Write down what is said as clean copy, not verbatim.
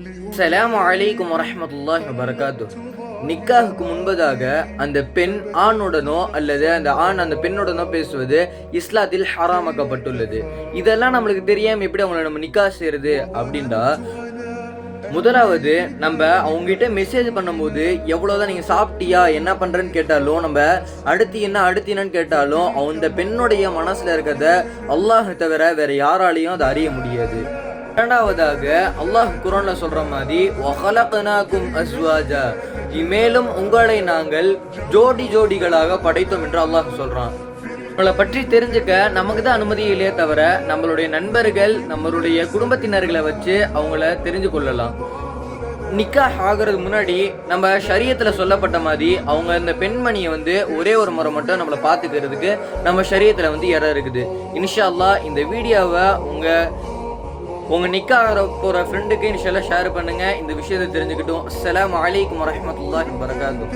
அஸ்ஸலாமு அலைக்கும் வரஹ்மத்துல்லாஹி வபரகாத்துஹ். நிக்காஹுக்கு முன்பதாக அந்த பெண் ஆணுடனோ அல்லது அந்த ஆண் அந்த பெண்ணுடனோ பேசுவது இஸ்லாத்தில் ஹராமாக்கப்பட்டுள்ளது. இதெல்லாம் நம்மளுக்கு தெரியாம எப்படி அவங்கள நம்ம நிக்கா செய்யறது அப்படின்னா, முதலாவது நம்ம அவங்ககிட்ட மெசேஜ் பண்ணும்போது எவ்வளோதான் நீங்கள் சாப்பிட்டியா என்ன பண்ணுறேன்னு கேட்டாலும், நம்ம அடுத்து என்னன்னு கேட்டாலும் அந்த பெண்ணுடைய மனசில் இருக்கிறத அல்லாஹ் தவிர வேற யாராலையும் அதை அறிய முடியாது. இரண்டாவதாக அல்லாஹ் குர்ஆன்ல சொல்ற மாதிரி வஹலக்னாகும் அஸ்வாஜா, மேலும் உங்களை நாங்கள் ஜோடிகளாக படைத்தோம் என்று அல்லாஹ் சொல்றான். உங்களை பற்றி தெரிஞ்சுக்க நமக்கு தான் அனுமதி இல்லையே தவிர நம்மளுடைய நண்பர்கள் நம்மளுடைய குடும்பத்தினர்களை வச்சு அவங்கள தெரிஞ்சு கொள்ளலாம். நிக்காஹ் ஆகிறது முன்னாடி நம்ம ஷரியத்தில் சொல்லப்பட்ட மாதிரி அவங்க இந்த பெண்மணியை ஒரே ஒரு முறை மட்டும் நம்மளை பார்த்துக்கிறதுக்கு நம்ம ஷரியத்தில் இடம் இருக்குது. இன்ஷா அல்லாஹ் இந்த வீடியோவை உங்க நிக்காஹ் போற ஃப்ரெண்டுக்கு இன்ஷா அல்லாஹ் ஷேர் பண்ணுங்க, இந்த விஷயத்தை தெரிஞ்சுக்கிட்டோம். அஸ்ஸலாமு அலைக்கும் வரஹ்மத்துல்லாஹி வபரகாத்துஹு.